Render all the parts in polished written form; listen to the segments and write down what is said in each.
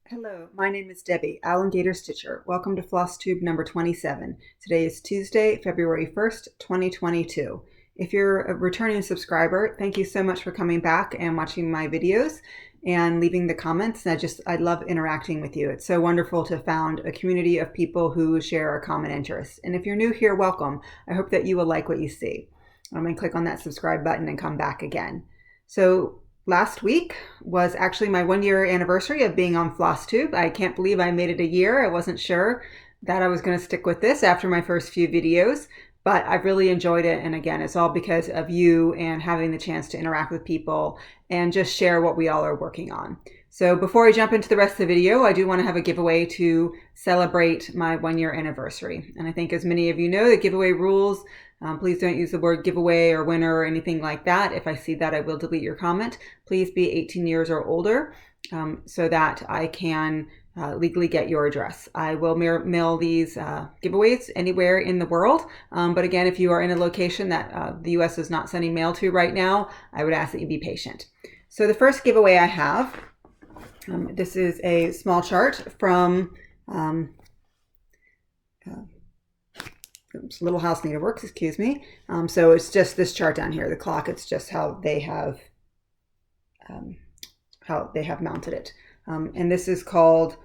Hello, my name is Debbie, owlandgatorstitcher. Welcome to Flosstube number 27. Today is Tuesday, February 1st, 2022. If you're a returning subscriber, thank you so much for coming back and watching my videos and leaving the comments. I love interacting with you. It's so wonderful to found a community of people who share a common interest. And if you're new here, welcome. I hope that you will like what you see. I'm going to click on that subscribe button and come back again. So last week was actually my 1-year anniversary of being on Flosstube. I can't believe I made it a year. I wasn't sure that I was going to stick with this after my first few videos, but I've really enjoyed it. And again, it's all because of you and having the chance to interact with people and just share what we all are working on. So before I jump into the rest of the video, I do want to have a giveaway to celebrate my 1-year anniversary. And I think as many of you know, the giveaway rules, please don't use the word giveaway or winner or anything like that. If I see that, I will delete your comment. Please be 18 years or older so that I can legally get your address. I will mail these giveaways anywhere in the world. But again, if you are in a location that the US is not sending mail to right now, I would ask that you be patient. So the first giveaway I have, this is a small chart from Little House Needleworks, excuse me. So it's just this chart down here, the clock. It's just how they have mounted it. And this is called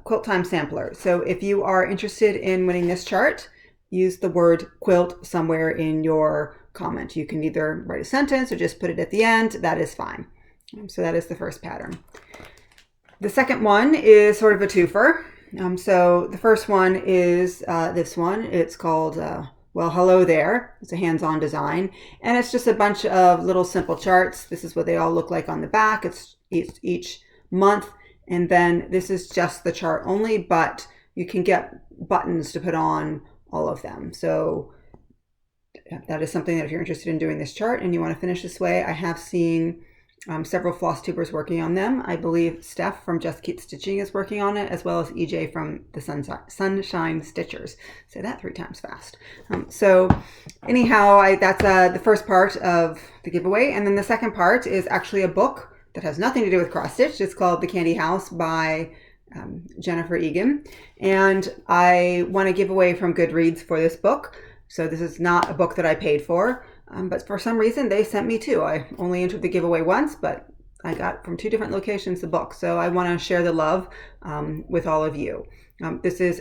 Quilt Time Sampler. So if you are interested in winning this chart, use the word quilt somewhere in your comment. You can either write a sentence or just put it at the end. That is fine. So that is the first pattern. The second one is sort of a twofer. So the first one is this one. It's called, well, Hello There. It's a hands-on design. And it's just a bunch of little simple charts. This is what they all look like on the back. It's each month. And then this is just the chart only, but you can get buttons to put on all of them. So that is something that if you're interested in doing this chart and you want to finish this way, I have seen several floss tubers working on them. I believe Steph from Just Keep Stitching is working on it, as well as EJ from the Sunshine Stitchers. Say that 3 times fast. So anyhow, that's the first part of the giveaway. And then the second part is actually a book that has nothing to do with cross stitch. It's called The Candy House by Jennifer Egan. And I want to give away from Goodreads for this book. So this is not a book that I paid for. But for some reason, they sent me 2. I only entered the giveaway once, but I got from 2 different locations the book. So I want to share the love with all of you. This is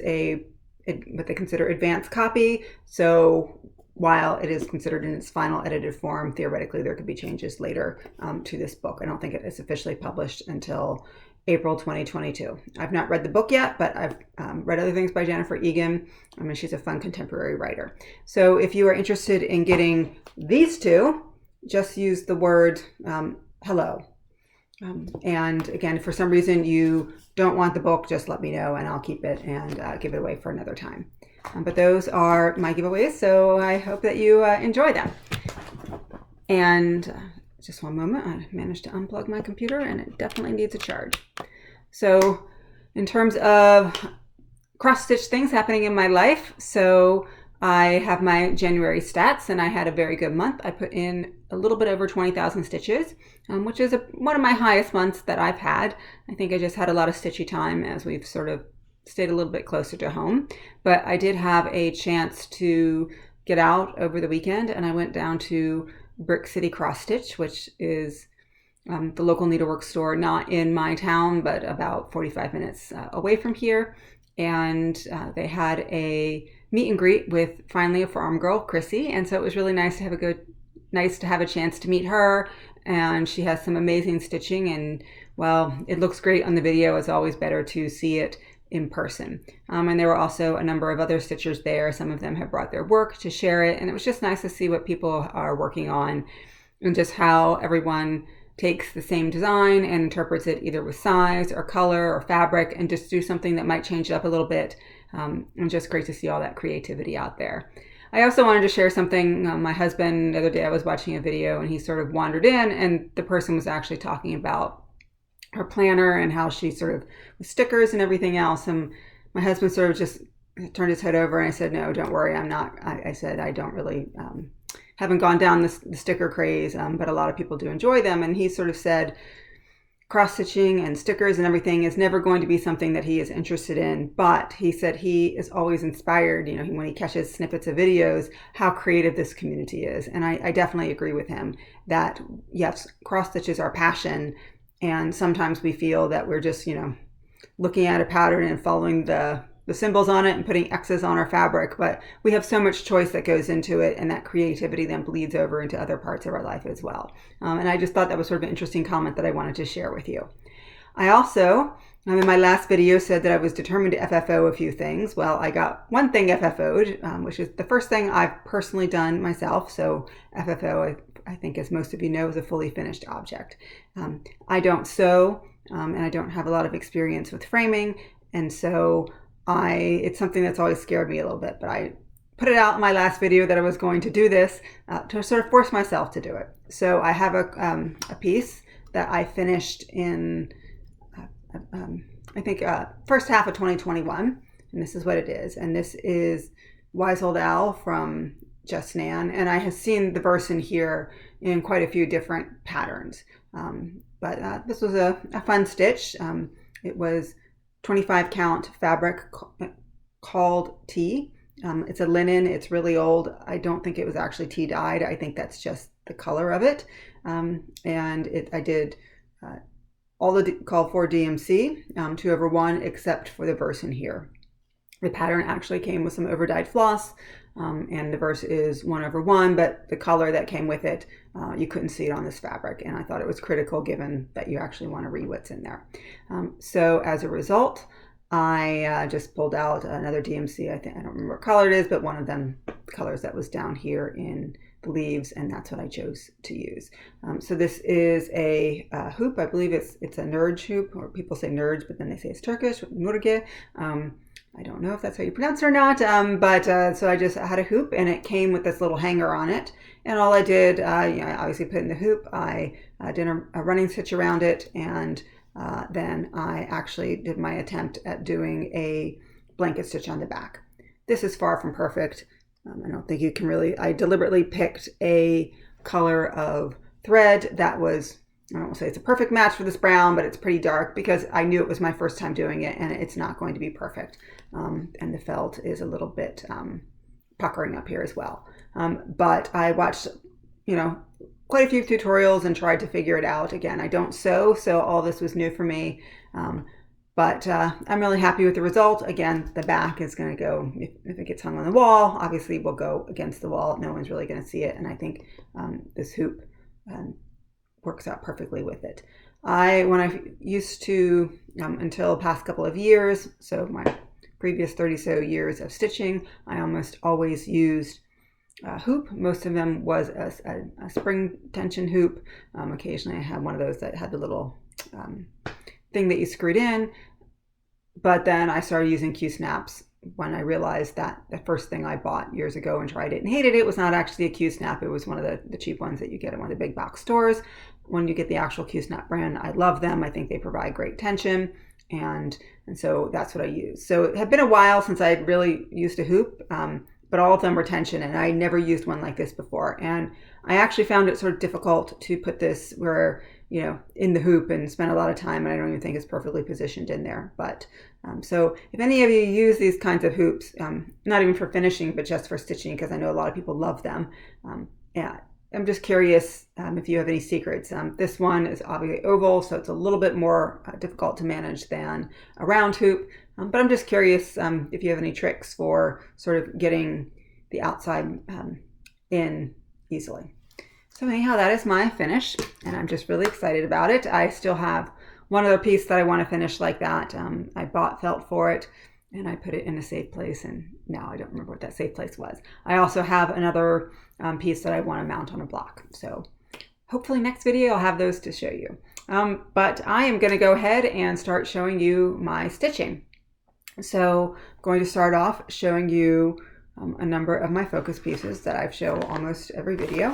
what they consider advanced copy. So while it is considered in its final edited form, theoretically, there could be changes later to this book. I don't think it is officially published until April 2022. I've not read the book yet, but I've read other things by Jennifer Egan. I mean, she's a fun contemporary writer. So if you are interested in getting these 2, just use the word hello. And again, if for some reason you don't want the book, just let me know and I'll keep it and give it away for another time. But those are my giveaways, so I hope that you enjoy them. And just one moment, I managed to unplug my computer and it definitely needs a charge. So in terms of cross-stitch things happening in my life, so I have my January stats and I had a very good month. I put in a little bit over 20,000 stitches, which is one of my highest months that I've had. I think I just had a lot of stitchy time as we've sort of stayed a little bit closer to home. But I did have a chance to get out over the weekend and I went down to Brick City Cross Stitch, which is the local needlework store, not in my town, but about 45 minutes away from here. And they had a meet and greet with finally a farm girl, Chrissy. And so it was really nice to have a chance to meet her. And she has some amazing stitching. And well, it looks great on the video. It's always better to see it in person. And there were also a number of other stitchers there. Some of them have brought their work to share it. And it was just nice to see what people are working on and just how everyone takes the same design and interprets it either with size or color or fabric and just do something that might change it up a little bit. And just great to see all that creativity out there. I also wanted to share something. My husband, the other day I was watching a video and he sort of wandered in and the person was actually talking about her planner and how she sort of with stickers and everything else. And my husband sort of just turned his head over and I said, no, don't worry. I said, I don't really, haven't gone down the sticker craze, but a lot of people do enjoy them. And he sort of said, cross stitching and stickers and everything is never going to be something that he is interested in, but he said he is always inspired, you know, when he catches snippets of videos, how creative this community is. And I definitely agree with him that yes, cross stitch is our passion, and sometimes we feel that we're just, you know, looking at a pattern and following the symbols on it and putting X's on our fabric, but we have so much choice that goes into it, and that creativity then bleeds over into other parts of our life as well. And I just thought that was sort of an interesting comment that I wanted to share with you. I also, in my last video, said that I was determined to FFO a few things. Well, I got one thing FFO'd, which is the first thing I've personally done myself. So FFO, I think, as most of you know, is a fully finished object. I don't sew, and I don't have a lot of experience with framing, and so it's something that's always scared me a little bit, but I put it out in my last video that I was going to do this to sort of force myself to do it. So I have a piece that I finished in, I think, first half of 2021, and this is what it is. And this is Wise Old Owl from Just Nan, and I have seen the version here in quite a few different patterns. But this was a fun stitch. It was 25 count fabric called tea. It's a linen. It's really old. I don't think it was actually tea dyed. I think that's just the color of it. I did all the called for DMC 2/1 except for the verse in here. The pattern actually came with some overdyed floss, and the verse is 1/1, but the color that came with it, you couldn't see it on this fabric, and I thought it was critical given that you actually want to read what's in there. So as a result, I just pulled out another DMC. I don't remember what color it is, but one of them colors that was down here in the leaves, and that's what I chose to use. So this is a hoop. I believe it's a Nurge hoop, or people say Nurge, but then they say it's Turkish, Nurge. I don't know if that's how you pronounce it or not, so I just had a hoop, and it came with this little hanger on it. And all I did, I obviously put in the hoop, I did a running stitch around it, and then I actually did my attempt at doing a blanket stitch on the back. This is far from perfect. I don't think you can really, I deliberately picked a color of thread that was, I don't want to say it's a perfect match for this brown, but it's pretty dark because I knew it was my first time doing it, and it's not going to be perfect. And the felt is a little bit puckering up here as well. But I watched, quite a few tutorials and tried to figure it out. Again, I don't sew, so all this was new for me. But I'm really happy with the result. Again, the back is going to go, if it gets hung on the wall, obviously will go against the wall. No one's really going to see it. And I think this hoop works out perfectly with it. When I used to, until the past couple of years, so my previous 30 so years of stitching, I almost always used a hoop. Most of them was a spring tension hoop. Occasionally I had one of those that had the little thing that you screwed in, but then I started using Q-snaps when I realized that the first thing I bought years ago and tried it and hated it was not actually a Q-snap. It was one of the cheap ones that you get at one of the big box stores. When you get the actual Q-snap brand, I love them. I think they provide great tension, and so that's what I use. So it had been a while since I had really used a hoop, but all of them were tension, and I never used one like this before. And I actually found it sort of difficult to put this where, in the hoop and spend a lot of time, and I don't even think it's perfectly positioned in there. But so if any of you use these kinds of hoops, not even for finishing, but just for stitching, because I know a lot of people love them, I'm just curious if you have any secrets. This one is obviously oval, so it's a little bit more difficult to manage than a round hoop. But I'm just curious if you have any tricks for sort of getting the outside in easily. So anyhow, that is my finish, and I'm just really excited about it. I still have one other piece that I want to finish like that. I bought felt for it, and I put it in a safe place, and now I don't remember what that safe place was. I also have another piece that I want to mount on a block. So hopefully next video I'll have those to show you. But I am going to go ahead and start showing you my stitching. So I'm going to start off showing you a number of my focus pieces that I show almost every video.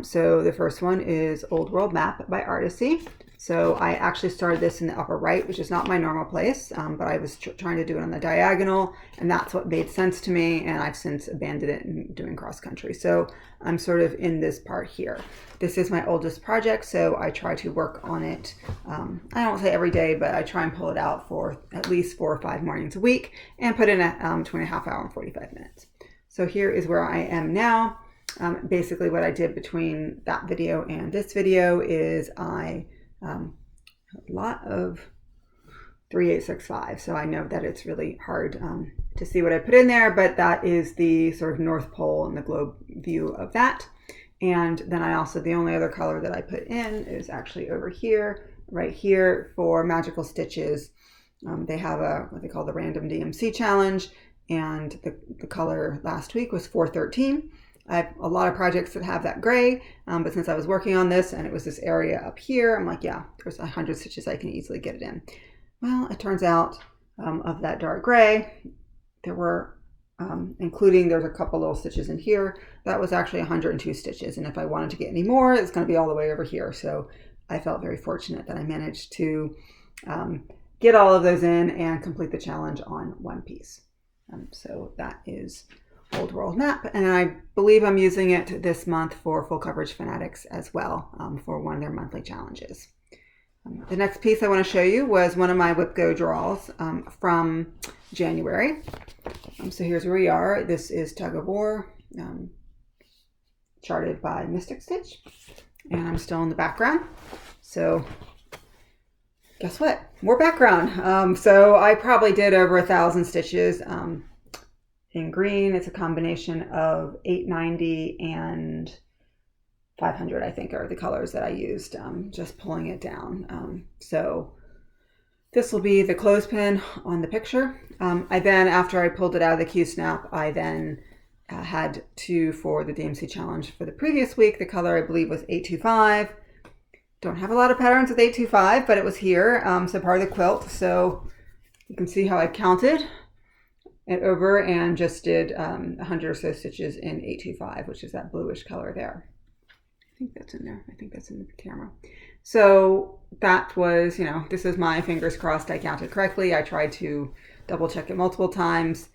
So the first one is Old World Map by Artecy. So I actually started this in the upper right, which is not my normal place, but I was trying to do it on the diagonal, and that's what made sense to me, and I've since abandoned it and doing cross country. So I'm sort of in this part here. This is my oldest project, so I try to work on it, I don't say every day, but I try and pull it out for at least 4 or 5 mornings a week and put in a 2.5 hour and 45 minutes. So here is where I am now. Basically what I did between that video and this video is a lot of 3865, so I know that it's really hard to see what I put in there, but that is the sort of North Pole and the globe view of that. And then I also, the only other color that I put in is actually over here, right here, for magical stitches. They have what they call the random DMC challenge, and the color last week was 413. I have a lot of projects that have that gray, but since I was working on this and it was this area up here, I'm like, yeah, there's 100 stitches, I can easily get it in. Well, it turns out of that dark gray, there were, including there's a couple little stitches in here, that was actually 102 stitches. And if I wanted to get any more, it's going to be all the way over here. So I felt very fortunate that I managed to get all of those in and complete the challenge on one piece. So that is Old World Map, and I believe I'm using it this month for Full Coverage Fanatics as well, for one of their monthly challenges. The next piece I want to show you was one of my Whip Go draws from January. So here's where we are. This is Tug of War, charted by Mystic Stitch, and I'm still in the background. So guess what? More background. So I probably did over 1,000 stitches. In green, it's a combination of 890 and 500, I think, are the colors that I used, just pulling it down. So this will be the clothespin on the picture. I then, after I pulled it out of the Q-snap, I then had to, for the DMC challenge for the previous week, the color I believe was 825. Don't have a lot of patterns with 825, but it was here, so part of the quilt. So you can see how I counted it over and just did 100 or so stitches in 825, which is that bluish color there. I think that's in there. I think that's in the camera. So that was, this is my fingers crossed I counted correctly. I tried to double check it multiple times,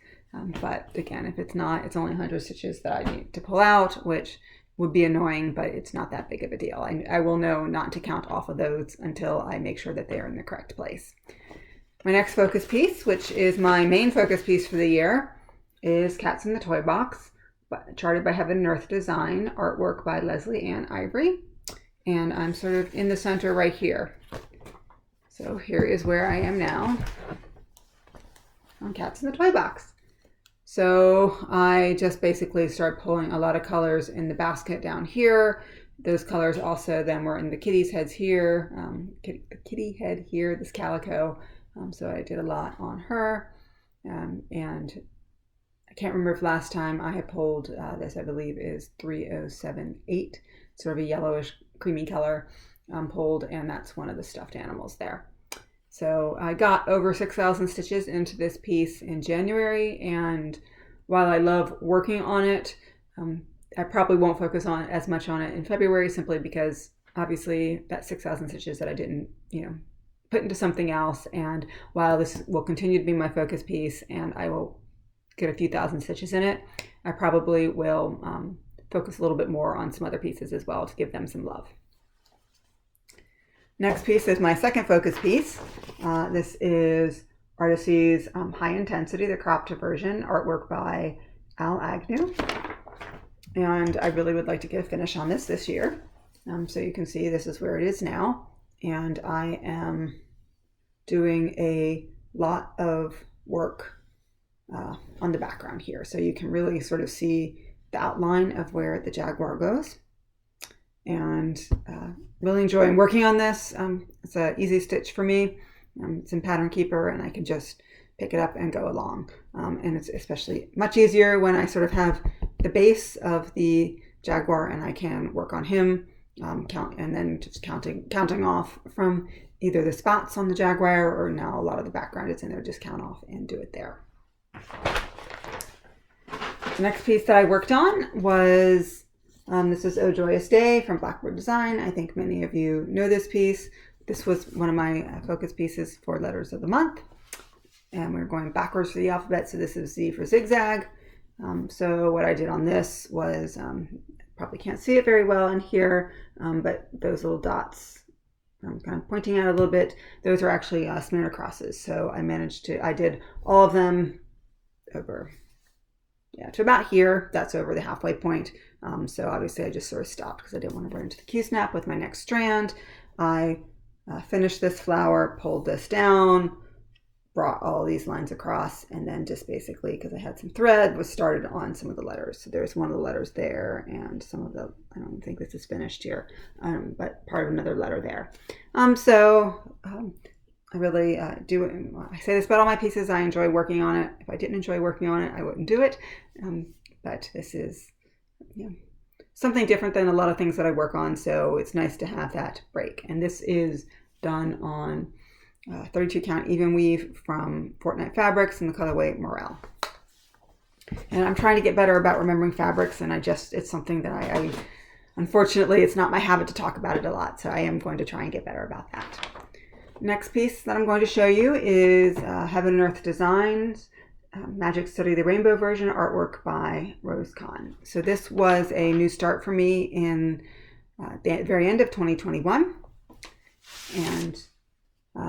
but again, if it's not, it's only 100 stitches that I need to pull out, which would be annoying, but it's not that big of a deal. I will know not to count off of those until I make sure that they are in the correct place. My next focus piece, which is my main focus piece for the year, is Cats in the Toy Box, charted by Heaven and Earth Design, artwork by Lesley Anne Ivory, and I'm sort of in the center right here. So here is where I am now on Cats in the Toy Box. So I just basically started pulling a lot of colors in the basket down here. Those colors also then were in the kitty's heads here, the kitty head here, this calico. So I did a lot on her, and I can't remember if last time I had pulled this, I believe is 3078, sort of a yellowish creamy color pulled, and that's one of the stuffed animals there. So I got over 6,000 stitches into this piece in January, and while I love working on it, I probably won't focus on as much on it in February, simply because obviously that 6,000 stitches that I didn't, put into something else. And while this will continue to be my focus piece and I will get a few thousand stitches in it, I probably will focus a little bit more on some other pieces as well to give them some love. Next piece is my second focus piece. This is Artecy's High Intensity, the cropped version, artwork by Agnew. And I really would like to get a finish on this year. So you can see this is where it is now. And I am doing a lot of work on the background here. So you can really sort of see the outline of where the jaguar goes. And really enjoying working on this. It's an easy stitch for me. It's in Pattern Keeper and I can just pick it up and go along. And it's especially much easier when I sort of have the base of the jaguar and I can work on him. Count and then just counting off from either the spots on the jaguar or now a lot of the background is in there, just count off and do it there. The next piece that I worked on was this is Oh Joyous Day from Blackbird Design. I think many of you know this piece. this was one of my focus pieces for letters of the month. And we're going backwards for the alphabet. So this is Z for zigzag. So what I did on this was, probably can't see it very well in here, but those little dots, I'm kind of pointing out a little bit, those are actually smear crosses. So I did all of them over, to about here. That's over the halfway point. So obviously I just sort of stopped because I didn't want to run into the Q-snap with my next strand. I finished this flower, pulled this down, brought all these lines across, and then just basically, because I had some thread, was started on some of the letters. So there's one of the letters there, and some of the, I don't think this is finished here, but part of another letter there. I really do, I say this about all my pieces, I enjoy working on it. If I didn't enjoy working on it, I wouldn't do it. But this is something different than a lot of things that I work on, so it's nice to have that break. And this is done on 32 count even weave from Fortnite Fabrics in the colorway Morel. And I'm trying to get better about remembering fabrics, and it's something that I unfortunately, it's not my habit to talk about it a lot, so I am going to try and get better about that. Next piece that I'm going to show you is Heaven and Earth Designs, Magic Study the Rainbow version, artwork by Rose Kahn. So this was a new start for me in the very end of 2021, and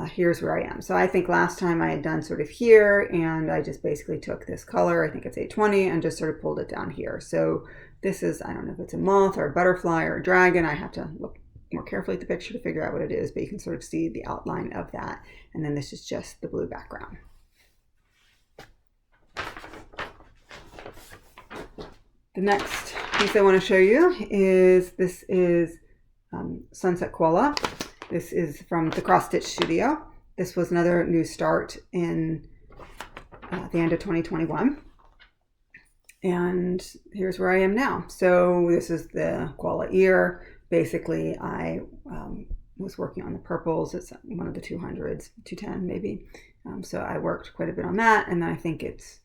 here's where I am. So I think last time I had done sort of here, and I just basically took this color, I think it's 820, and just sort of pulled it down here. So this is, I don't know if it's a moth or a butterfly or a dragon. I have to look more carefully at the picture to figure out what it is, but you can sort of see the outline of that. And then this is just the blue background. The next piece I want to show you is, this is Sunset Koala. This is from the Cross Stitch Studio. This was another new start in the end of 2021. And here's where I am now. So this is the koala ear. Basically, I was working on the purples. It's one of the 200s, 210 maybe. So I worked quite a bit on that. And then I think it's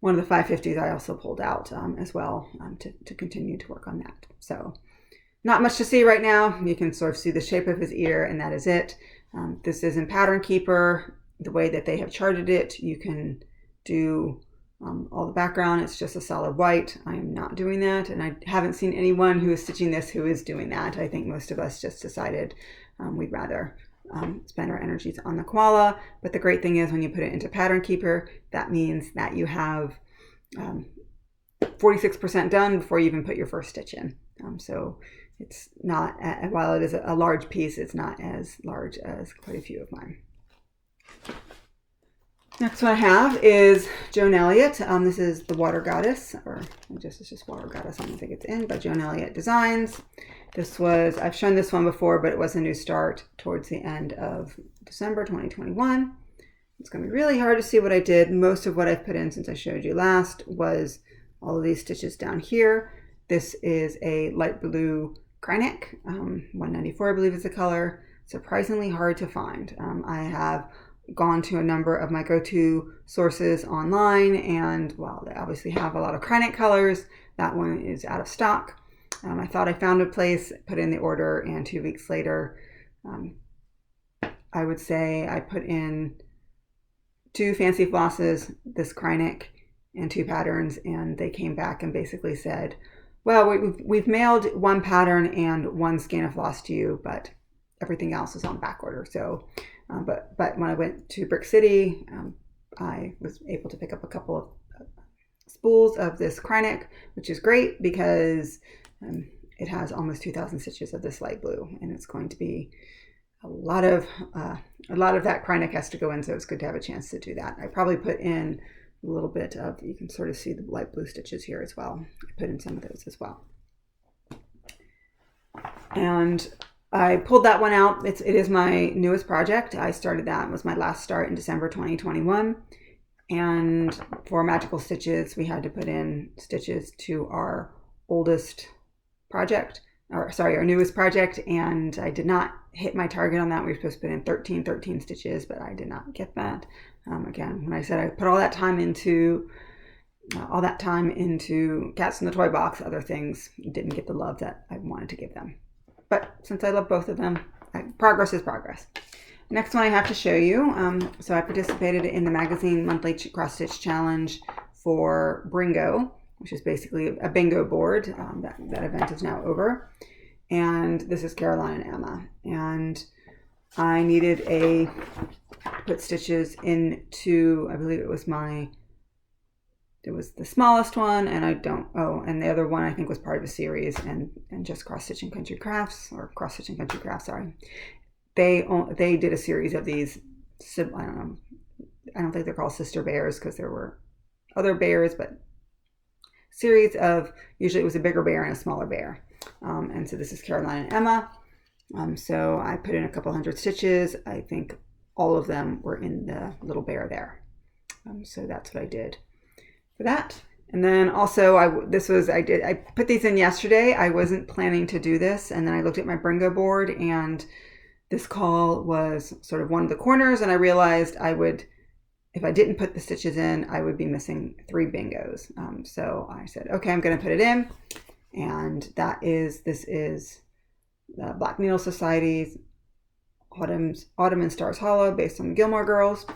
one of the 550s I also pulled out as well to continue to work on that. So not much to see right now. You can sort of see the shape of his ear, and that is it. This is in Pattern Keeper. The way that they have charted it, you can do all the background. It's just a solid white. I am not doing that, and I haven't seen anyone who is stitching this who is doing that. I think most of us just decided we'd rather spend our energies on the koala. But the great thing is, when you put it into Pattern Keeper, that means that you have 46% done before you even put your first stitch in. So it's not, while it is a large piece, it's not as large as quite a few of mine. Next one I have is Joan Elliott. This is the Water Goddess, or it's just Water Goddess, I don't think it's in, by Joan Elliott Designs. This was, I've shown this one before, but it was a new start towards the end of December 2021. It's going to be really hard to see what I did. Most of what I've put in since I showed you last was all of these stitches down here. This is a light blue Krynic, 194 I believe is the color. Surprisingly hard to find. I have gone to a number of my go-to sources online, and while they obviously have a lot of Krynic colors, that one is out of stock. I thought I found a place, put in the order, and 2 weeks later, I would say I put in 2 fancy flosses, this Krynic, and 2 patterns, and they came back and basically said, well, we've mailed 1 pattern and 1 skein of floss to you, but everything else is on back order. So, but when I went to Brick City, I was able to pick up a couple of spools of this Krynic, which is great because it has almost 2,000 stitches of this light blue, and it's going to be a lot of that Krynic has to go in, so it's good to have a chance to do that. I probably put in a little bit of, you can sort of see the light blue stitches here as well. I put in some of those as well. And I pulled that one out. It is my newest project. I started that, it was my last start in December 2021. And for Magical Stitches, we had to put in stitches to our oldest project, or sorry, our newest project. And I did not hit my target on that. We were supposed to put in 13 stitches, but I did not get that. Again, when I said I put all that time into Cats in the Toy Box, other things didn't get the love that I wanted to give them. But since I love both of them, progress is progress. Next one I have to show you. So I participated in the magazine monthly cross stitch challenge for Bringo, which is basically a bingo board. That event is now over. And this is Caroline and Emma. And I needed put stitches into, I believe it was the smallest one, and and the other one I think was part of a series, and just Cross Stitching Country Crafts, sorry. They did a series of these, I don't think they're called sister bears because there were other bears, but series of, usually it was a bigger bear and a smaller bear. And so this is Caroline and Emma. So I put in a couple hundred stitches. I think all of them were in the little bear there. So that's what I did for that. And then also I put these in yesterday. I wasn't planning to do this. And then I looked at my Bringo board, and this call was sort of one of the corners. And I realized if I didn't put the stitches in, I would be missing 3 bingos. So I said, okay, I'm going to put it in. And this is the Black Needle Society's Autumn and Stars Hollow, based on the Gilmore Girls.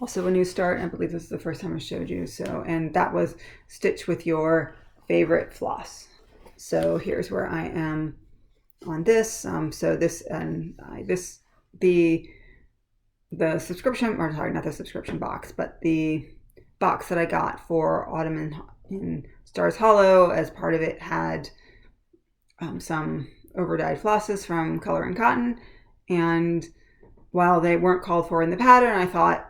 Also a new start. I believe this is the first time I showed you. So, and that was Stitch with Your Favorite Floss. So here's where I am on this. The subscription, or sorry, not the subscription box, but the box that I got for Autumn in Stars Hollow, as part of it had some overdyed flosses from Color and Cotton. And while they weren't called for in the pattern, I thought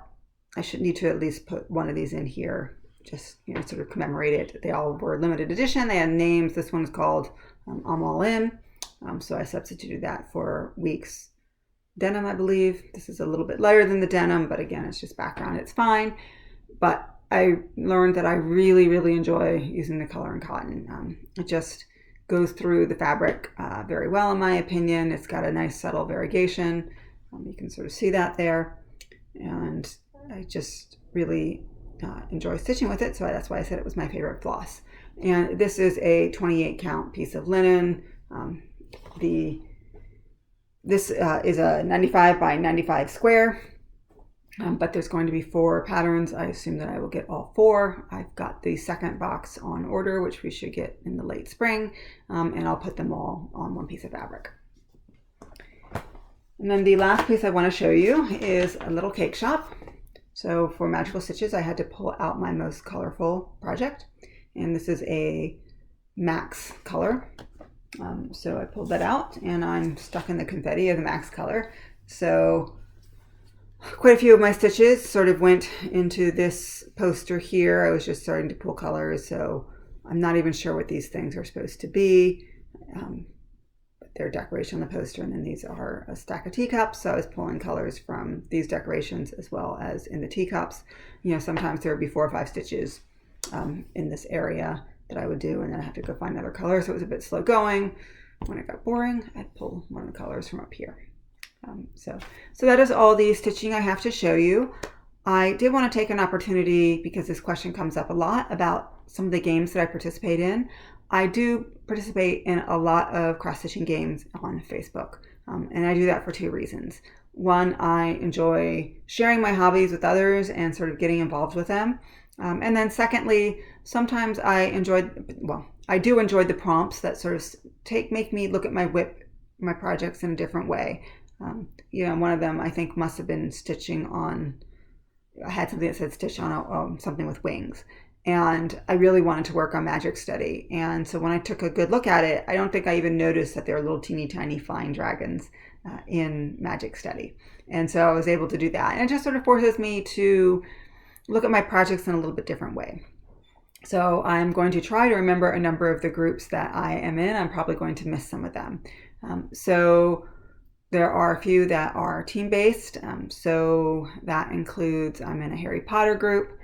I should need to at least put one of these in here, just sort of commemorate it. They all were limited edition. They had names. This one's called I'm All In. So I substituted that for Weeks denim, I believe. This is a little bit lighter than the denim, but again, it's just background. It's fine. But I learned that I really, really enjoy using the Color and Cotton. It just goes through the fabric very well, in my opinion. It's got a nice subtle variegation. You can sort of see that there. And I just really enjoy stitching with it. So that's why I said it was my favorite floss. And this is a 28 count piece of linen. This is a 95 by 95 square. But there's going to be 4 patterns. I assume that I will get all 4. I've got the second box on order, which we should get in the late spring, and I'll put them all on one piece of fabric. And then the last piece I want to show you is a little cake shop. So for Magical Stitches, I had to pull out my most colorful project, and this is a Max color. So I pulled that out, and I'm stuck in the confetti of the Max color. So quite a few of my stitches sort of went into this poster here. I was just starting to pull colors, so I'm not even sure what these things are supposed to be. But they're decoration on the poster, and then these are a stack of teacups. So I was pulling colors from these decorations as well as in the teacups. Sometimes there would be 4 or 5 stitches in this area that I would do, and then I have to go find another color. So it was a bit slow going. When it got boring, I'd pull one of the colors from up here. So that is all the stitching I have to show you. I did want to take an opportunity, because this question comes up a lot, about some of the games that I participate in. I do participate in a lot of cross-stitching games on Facebook, and I do that for 2 reasons. One, I enjoy sharing my hobbies with others and sort of getting involved with them. And then secondly, sometimes I do enjoy the prompts that sort of make me look at my projects in a different way. One of them I think must have been stitching on, I had something that said stitch on something with wings, and I really wanted to work on Magic Study. And so when I took a good look at it, I don't think I even noticed that there are little teeny tiny flying dragons in Magic Study. And so I was able to do that, and it just sort of forces me to look at my projects in a little bit different way. So I'm going to try to remember a number of the groups that I am in. I'm probably going to miss some of them. So there are a few that are team-based. So that includes, I'm in a Harry Potter group,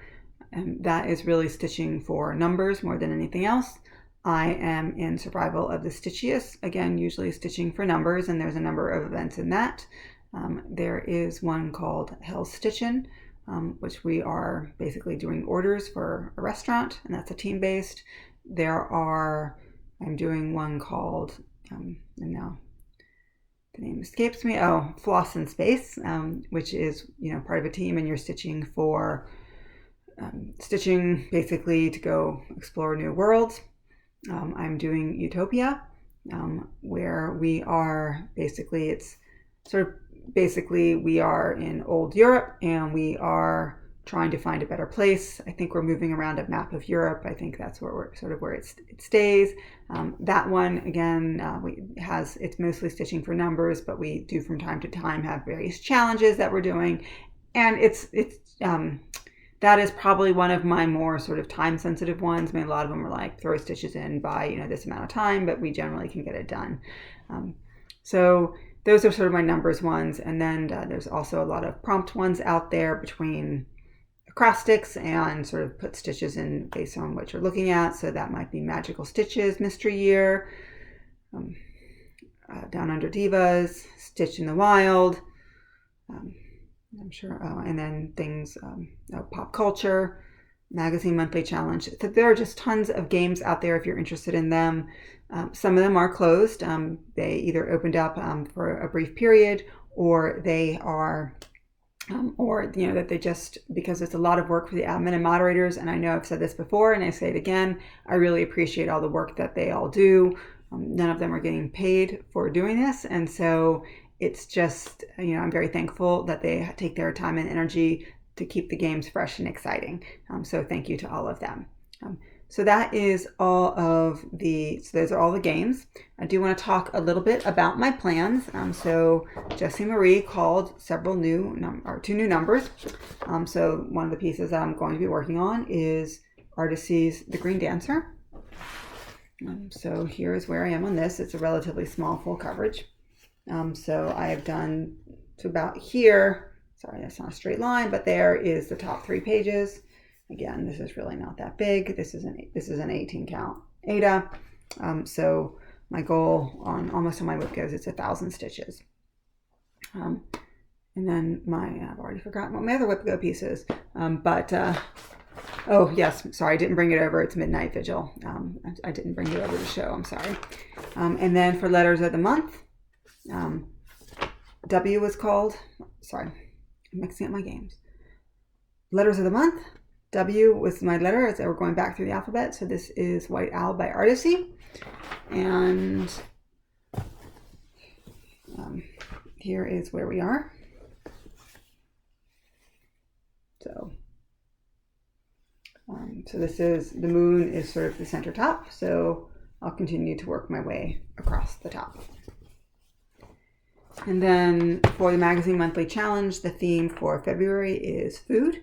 and that is really stitching for numbers more than anything else. I am in Survival of the Stitchiest, again, usually stitching for numbers, and there's a number of events in that. There is one called Hell's Stitchin', which we are basically doing orders for a restaurant, and that's a team-based. I'm doing one called, and now the name escapes me. Oh, Floss in Space, which is, part of a team, and you're stitching for stitching basically to go explore new worlds. I'm doing Utopia, where we are basically, we are in old Europe, and we are trying to find a better place. I think we're moving around a map of Europe. I think that's where it stays. That one, again, it's mostly stitching for numbers, but we do from time to time have various challenges that we're doing. And that is probably one of my more sort of time sensitive ones. I mean, a lot of them are like throw stitches in by, this amount of time, but we generally can get it done. So those are sort of my numbers ones. And then there's also a lot of prompt ones out there between acrostics and sort of put stitches in based on what you're looking at. So that might be Magical Stitches, Mystery Year, Down Under Divas, Stitch in the Wild, I'm sure, and then things, Pop Culture, Magazine Monthly Challenge. So there are just tons of games out there if you're interested in them. Some of them are closed. They either opened up for a brief period, or they are that they just, because it's a lot of work for the admin and moderators, and I know I've said this before and I say it again, I really appreciate all the work that they all do. None of them are getting paid for doing this, and so it's just, I'm very thankful that they take their time and energy to keep the games fresh and exciting. So thank you to all of them. So that is so those are all the games. I do want to talk a little bit about my plans. So Jessie Marie called two new numbers. So one of the pieces that I'm going to be working on is Artecy's The Green Dancer. So here's where I am on this. It's a relatively small full coverage. So I have done to about here. Sorry, that's not a straight line, but there is the top 3 pages. Again, this is really not that big. This is an 18 count Aida. So my goal on almost on my whip goes, it's 1,000 stitches. And then I've already forgotten what my other whip go piece is. Oh yes, sorry, I didn't bring it over. It's Midnight Vigil. I didn't bring it over to show, I'm sorry. And then for letters of the month, W was called, sorry, I'm mixing up my games. Letters of the month, W was my letter as we're going back through the alphabet. So this is White Owl by Artecy. And here is where we are. So this is, the moon is sort of the center top. So I'll continue to work my way across the top. And then for the Magazine Monthly Challenge, the theme for February is food.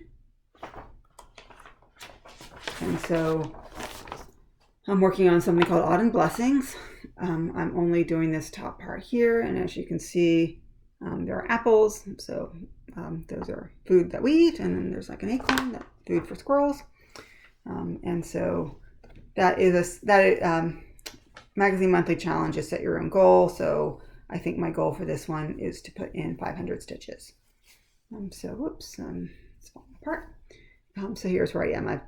And so I'm working on something called Autumn Blessings. I'm only doing this top part here. And as you can see, there are apples. So those are food that we eat. And then there's like an acorn, that's food for squirrels. And so that is Magazine Monthly Challenge is set your own goal. So I think my goal for this one is to put in 500 stitches. So whoops, it's falling apart. So here's where I am.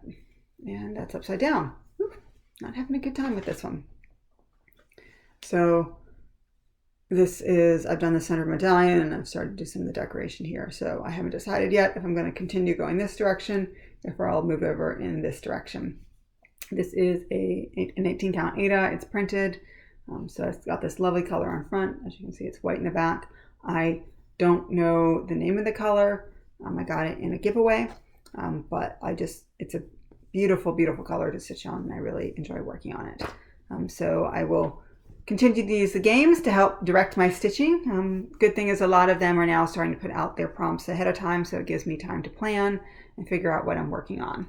And that's upside down. Whew, not having a good time with this one. So this is, I've done the center medallion and I've started to do some of the decoration here. So I haven't decided yet if I'm going to continue going this direction, if I'll move over in this direction. This is an 18 count Aida. It's printed. So it's got this lovely color on front. As you can see, it's white in the back. I don't know the name of the color. I got it in a giveaway, but it's a beautiful, beautiful color to stitch on, and I really enjoy working on it. So I will continue to use the games to help direct my stitching. Good thing is a lot of them are now starting to put out their prompts ahead of time, so it gives me time to plan and figure out what I'm working on.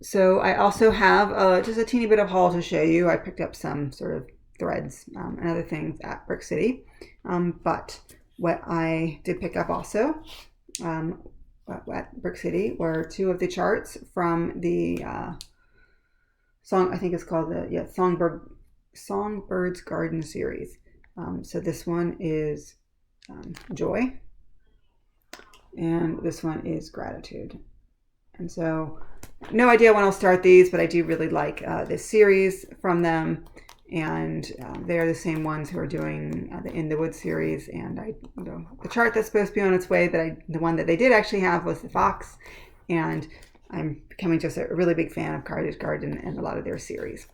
So I also have just a teeny bit of haul to show you. I picked up some sort of threads and other things at Brick City. But what I did pick up also at Brick City were 2 of the charts from the song, I think it's called the Songbird's Garden series. So this one is Joy, and this one is Gratitude. And so no idea when I'll start these, but I do really like this series from them. and they are the same ones who are doing the In the Woods series. And the chart that's supposed to be on its way, the one that they did actually have was the fox, and I'm becoming just a really big fan of Carter's Garden and a lot of their series.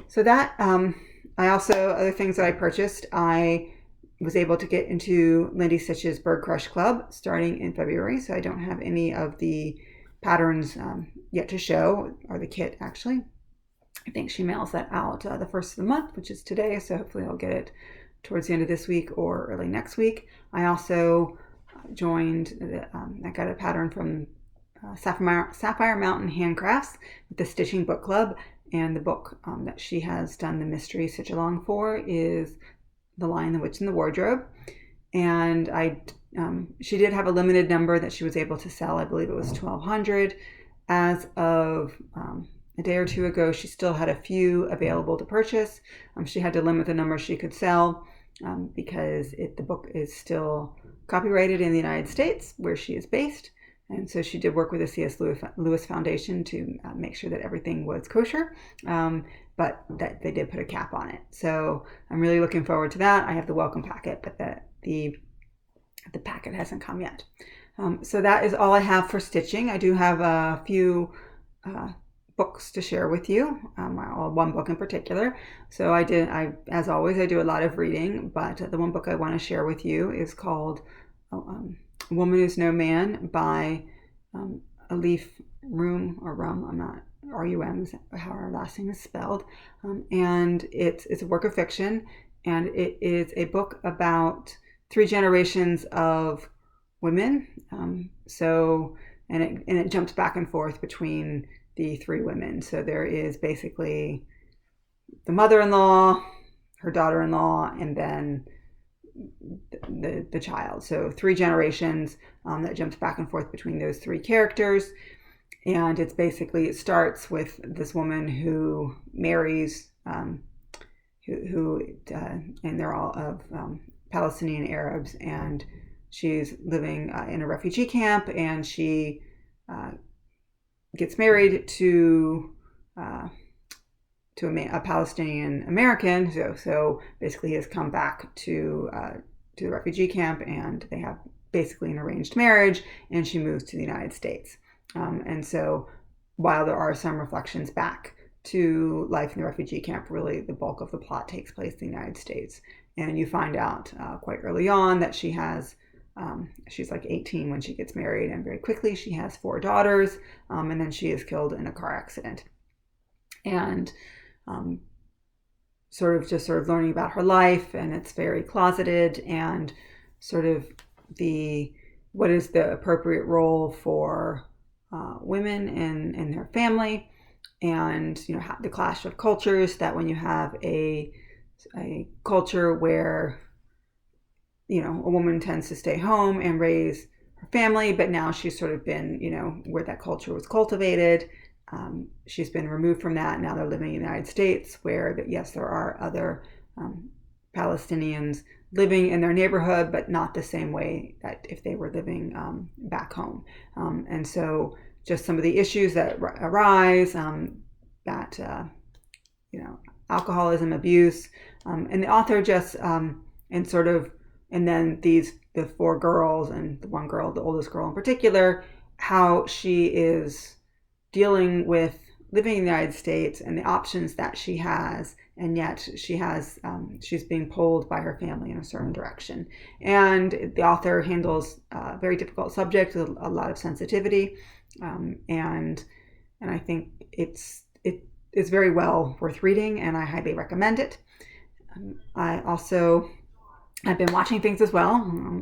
So that I also, other things that I purchased, I was able to get into Lindy Stitch's Bird Crush Club starting in February. So I don't have any of the patterns yet to show, or the kit actually. I think she mails that out the first of the month, which is today. So hopefully I'll get it towards the end of this week or early next week. I also joined, I got a pattern from Sapphire Mountain Handcrafts with the Stitching Book Club. And the book that she has done the mystery stitch along for is The Lion, the Witch, and the Wardrobe. And she did have a limited number that she was able to sell. I believe it was 1,200. As of a day or two ago, she still had a few available to purchase. She had to limit the number she could sell because the book is still copyrighted in the United States, where she is based. And so she did work with the C.S. Lewis Foundation to make sure that everything was kosher, but that they did put a cap on it. So I'm really looking forward to that. I have the welcome packet, but the packet hasn't come yet. So that is all I have for stitching. I do have a few books to share with you, one book in particular. So as always, I do a lot of reading, but the one book I want to share with you is called A Woman Is No Man by Alif Rum, I'm not, R-U-M is how her last name is spelled. And it's a work of fiction, and it is a book about 3 generations of women. And it jumps back and forth between the 3 women. So there is basically the mother-in-law, her daughter-in-law, and then the child. So 3 generations that jumps back and forth between those 3 characters. And it starts with this woman who marries and they're all of Palestinian Arabs, and she's living in a refugee camp, and she gets married to a Palestinian American. So basically he has come back to the refugee camp, and they have basically an arranged marriage, and she moves to the United States. And so while there are some reflections back to life in the refugee camp, really the bulk of the plot takes place in the United States. And you find out quite early on that she's like 18 when she gets married, and very quickly she has 4 daughters, and then she is killed in a car accident. And sort of learning about her life, and it's very closeted, and sort of what is the appropriate role for women in their family, and the clash of cultures, that when you have a culture where a woman tends to stay home and raise her family, but now she's sort of been where that culture was cultivated. She's been removed from that. Now they're living in the United States, where yes, there are other Palestinians living in their neighborhood, but not the same way that if they were living back home. And so just some of the issues that arise, that alcoholism, abuse, and the author just and then the 4 girls, and the one girl, the oldest girl in particular, how she is dealing with living in the United States and the options that she has, and yet she's being pulled by her family in a certain direction. And the author handles a very difficult subject with a lot of sensitivity, and I think it's very well worth reading, and I highly recommend it. I've been watching things as well,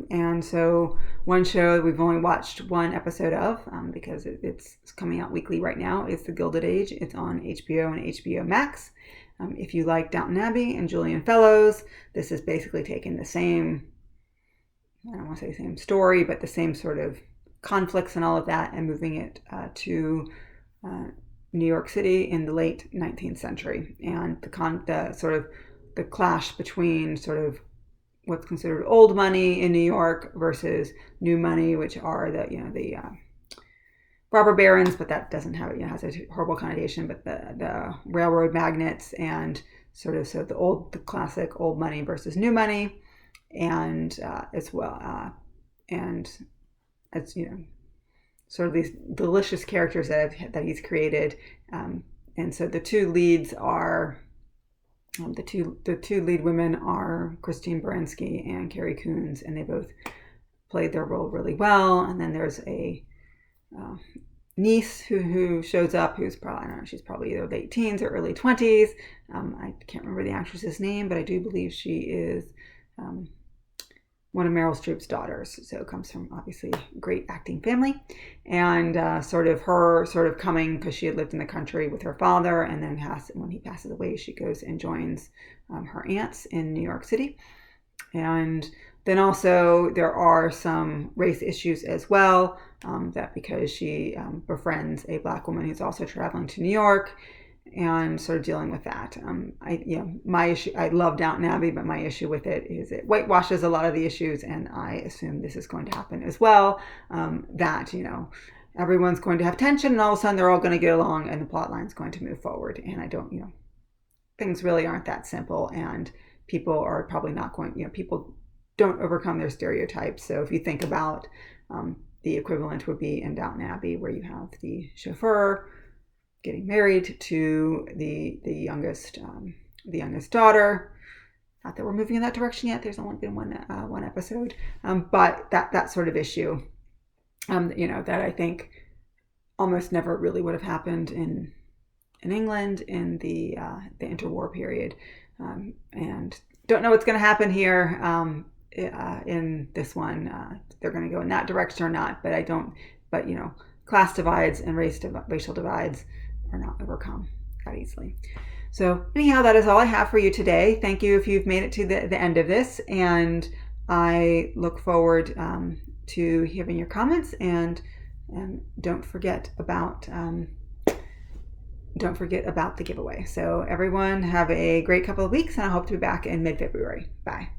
and so one show we've only watched 1 episode of, because it's coming out weekly right now, is The Gilded Age. It's on HBO and HBO Max. If you like Downton Abbey and Julian Fellows, this is basically taking the same, I don't want to say same story, but the same sort of conflicts and all of that, and moving it to New York City in the late 19th century, and the clash between sort of what's considered old money in New York versus new money, which are the robber barons, but that doesn't have has a horrible connotation, but the railroad magnates, and sort of, so the classic old money versus new money, and as well, and it's, sort of these delicious characters that he's created, and so the two leads are the two lead women are Christine Baranski and Carrie Coons, and they both played their role really well. And then there's a niece who shows up, who's probably, I don't know, she's probably either late teens or early 20s. I can't remember the actress's name, but I do believe she is one of Meryl Streep's daughters. So it comes from obviously a great acting family, and sort of coming, because she had lived in the country with her father, and then when he passes away, she goes and joins her aunts in New York City. And then also there are some race issues as well, that because she befriends a Black woman who's also traveling to New York, and sort of dealing with that. My issue, I love Downton Abbey, but my issue with it is it whitewashes a lot of the issues, and I assume this is going to happen as well, that, everyone's going to have tension, and all of a sudden they're all going to get along, and the plot line's going to move forward. And I don't, things really aren't that simple, and people are probably not going, people don't overcome their stereotypes. So if you think about the equivalent would be in Downton Abbey, where you have the chauffeur getting married to the youngest daughter. Not that we're moving in that direction yet. There's only been one episode, but that sort of issue, that I think almost never really would have happened in England in the interwar period, and don't know what's going to happen here in this one. They're going to go in that direction or not, but I don't. But class divides and racial divides are not overcome that easily. So anyhow, that is all I have for you today. Thank you if you've made it to the end of this, and I look forward to hearing your comments, and don't forget about the giveaway. So everyone have a great couple of weeks, and I hope to be back in mid-February. Bye.